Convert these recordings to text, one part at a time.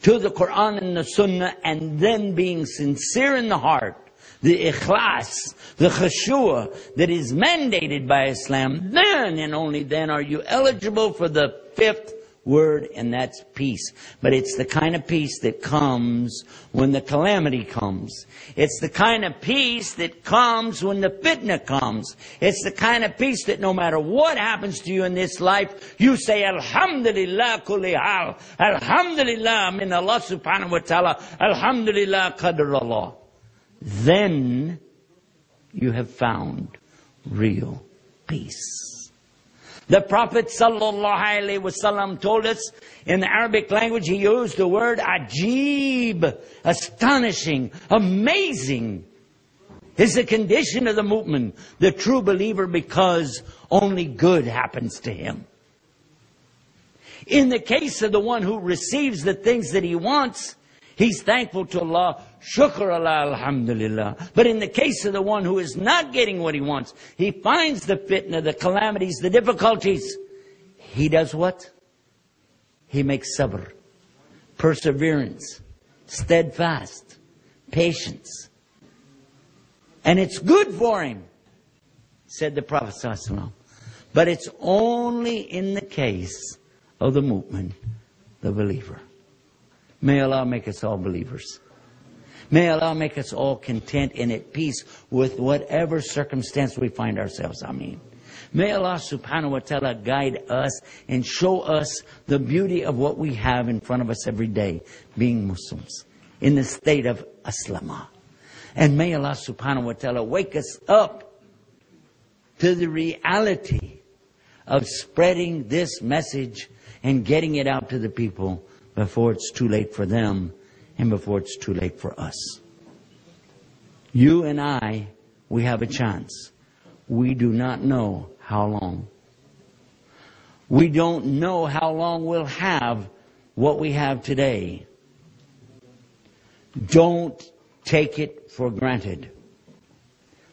to the Quran and the Sunnah, and then being sincere in the heart, the ikhlas, the khushu' that is mandated by Islam, then and only then are you eligible for the fifth word, and that's peace. But it's the kind of peace that comes when the calamity comes. It's the kind of peace that comes when the fitna comes. It's the kind of peace that no matter what happens to you in this life, you say, Alhamdulillah kulli hal. Alhamdulillah min Allah subhanahu wa ta'ala. Alhamdulillah qadr Allah. Then you have found real peace. The Prophet ﷺ told us in the Arabic language, he used the word ajib, astonishing, amazing, is the condition of the mu'min, the true believer, because only good happens to him. In the case of the one who receives the things that he wants, he's thankful to Allah. Shukr Allah, alhamdulillah. But in the case of the one who is not getting what he wants, he finds the fitna, the calamities, the difficulties. He does what? He makes sabr, perseverance, steadfast, patience. And it's good for him, said the Prophet ﷺ. But it's only in the case of the mu'min, the believer. May Allah make us all believers. May Allah make us all content and at peace with whatever circumstance we find ourselves. Ameen. May Allah subhanahu wa ta'ala guide us and show us the beauty of what we have in front of us every day, being Muslims, in the state of Aslama. And may Allah subhanahu wa ta'ala wake us up to the reality of spreading this message and getting it out to the people before it's too late for them and before it's too late for us. You and I, we have a chance. We do not know how long. We don't know how long we'll have what we have today. Don't take it for granted.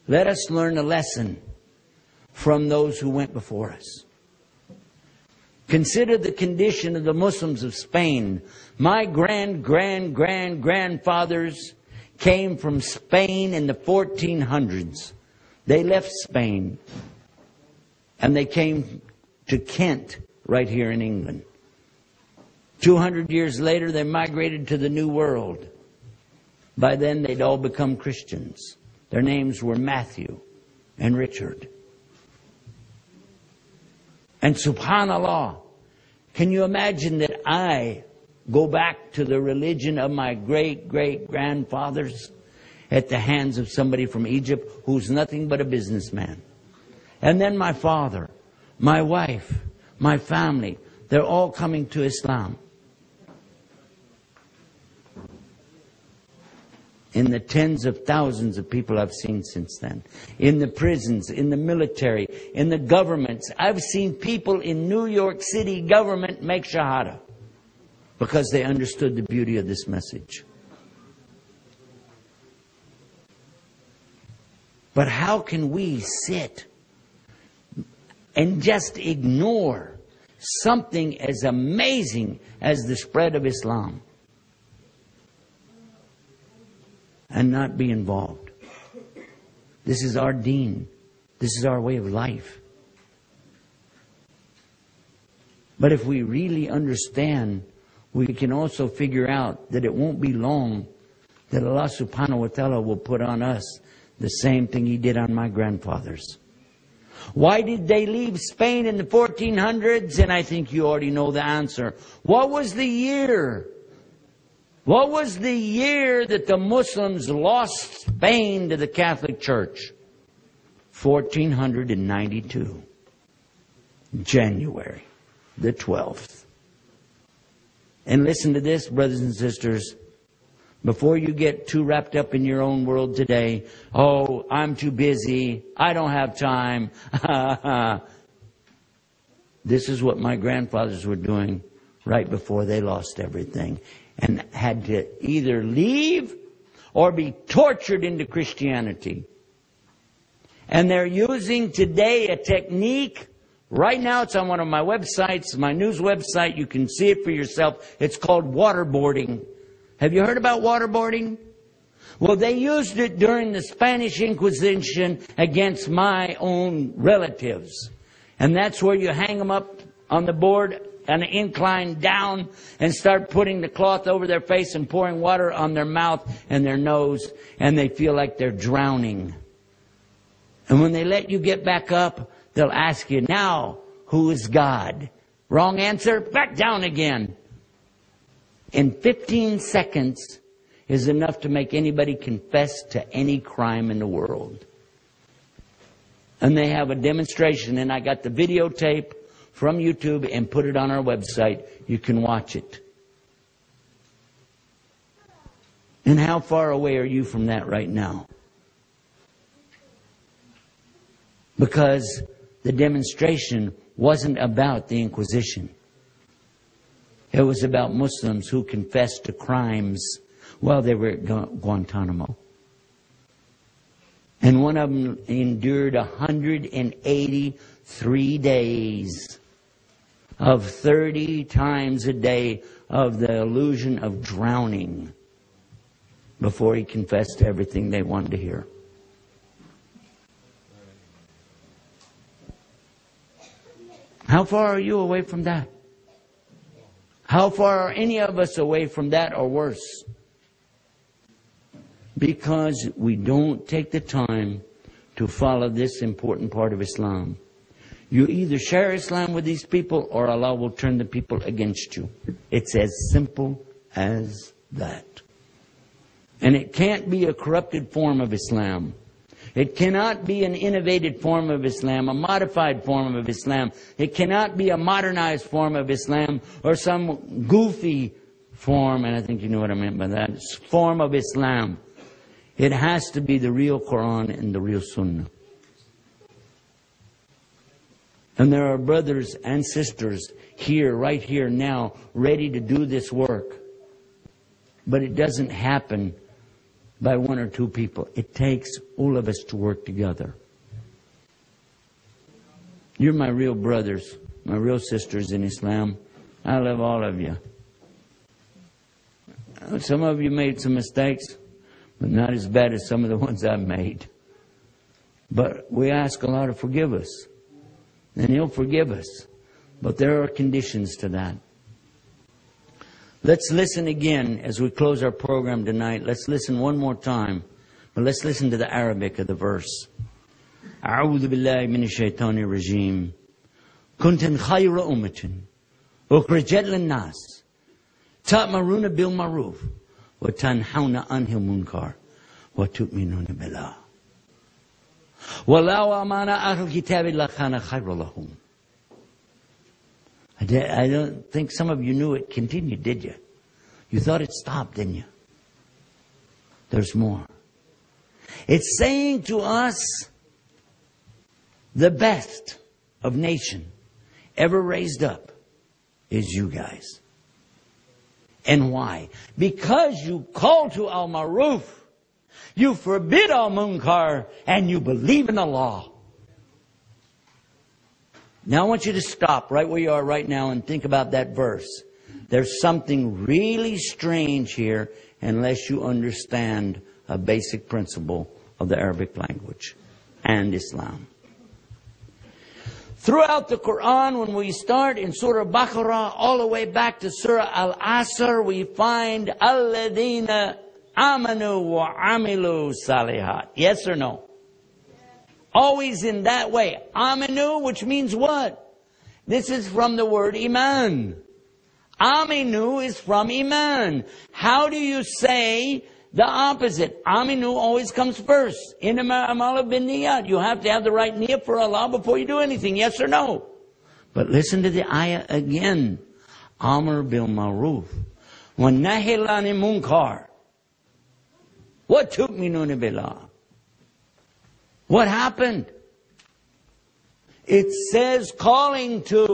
Let us learn a lesson from those who went before us. Consider the condition of the Muslims of Spain. My grandfathers came from Spain in the 1400s. They left Spain and they came to Kent, right here in England. 200 years later, they migrated to the New World. By then, they'd all become Christians. Their names were Matthew and Richard. And subhanallah, can you imagine that I go back to the religion of my great-great-grandfathers at the hands of somebody from Egypt who's nothing but a businessman? And then my father, my wife, my family, they're all coming to Islam. In the tens of thousands of people I've seen since then. In the prisons, in the military, in the governments. I've seen people in New York City government make shahada because they understood the beauty of this message. But how can we sit and just ignore something as amazing as the spread of Islam and not be involved? This is our deen. This is our way of life. But if we really understand, we can also figure out that it won't be long that Allah subhanahu wa ta'ala will put on us the same thing He did on my grandfathers. Why did they leave Spain in the 1400s? And I think you already know the answer. What was the year? What was the year that the Muslims lost Spain to the Catholic Church? 1492. January the 12th. And listen to this, brothers and sisters. Before you get too wrapped up in your own world today, oh, I'm too busy, I don't have time. This is what my grandfathers were doing right before they lost everything and had to either leave or be tortured into Christianity. And they're using today a technique Right now it's on one of my websites, my news website. You can see it for yourself. It's called waterboarding. Have you heard about waterboarding? Well, they used it during the Spanish Inquisition against my own relatives. And that's where you hang them up on the board on an incline down and start putting the cloth over their face and pouring water on their mouth and their nose, and they feel like they're drowning. And when they let you get back up, they'll ask you, now, who is God? Wrong answer, back down again. In 15 seconds is enough to make anybody confess to any crime in the world. And they have a demonstration, and I got the videotape from YouTube and put it on our website. You can watch it. And how far away are you from that right now? Because the demonstration wasn't about the Inquisition. It was about Muslims who confessed to crimes while they were at Guantanamo. And one of them endured 183 days of 30 times a day of the illusion of drowning before he confessed to everything they wanted to hear. How far are you away from that? How far are any of us away from that or worse? Because we don't take the time to follow this important part of Islam. You either share Islam with these people or Allah will turn the people against you. It's as simple as that. And it can't be a corrupted form of Islam. It cannot be an innovated form of Islam, a modified form of Islam. It cannot be a modernized form of Islam or some goofy form, and I think you know what I meant by that, form of Islam. It has to be the real Quran and the real Sunnah. And there are brothers and sisters here, right here now, ready to do this work. But it doesn't happen by one or two people. It takes all of us to work together. You're my real brothers, my real sisters in Islam. I love all of you. Some of you made some mistakes, but not as bad as some of the ones I've made. But we ask Allah to forgive us. And He'll forgive us. But there are conditions to that. Let's listen again as we close our program tonight. Let's listen one more time. But let's listen to the Arabic of the verse. أعوذ بالله من الشيطان الرجيم كنتم خير أمة أخرجت للناس تأمرون بالمعروف وتنهون عن المنكر وتؤمنون بالله ولو آمن أهل الكتاب لكان خيرا لهم. I don't think some of you knew it continued, did you? You thought it stopped, didn't you? There's more. It's saying to us, the best of nation ever raised up is you guys. And why? Because you call to al-Maruf, you forbid al-Munkar, and you believe in the law. Now I want you to stop right where you are right now and think about that verse. There's something really strange here unless you understand a basic principle of the Arabic language and Islam. Throughout the Quran, when we start in Surah Baqarah all the way back to Surah Al-Asr, we find Alladina amanu wa amilu salihat. Yes or no? Always in that way. Aminu, which means what? This is from the word Iman. Aminu is from Iman. How do you say the opposite? Aminu always comes first. Innama a'malu binniyat. You have to have the right niyyah for Allah before you do anything. Yes or no? But listen to the ayah again. Amr bil ma'ruf. Wa nahi 'anil munkar. Wa tu'minuna billah. What happened? It says calling to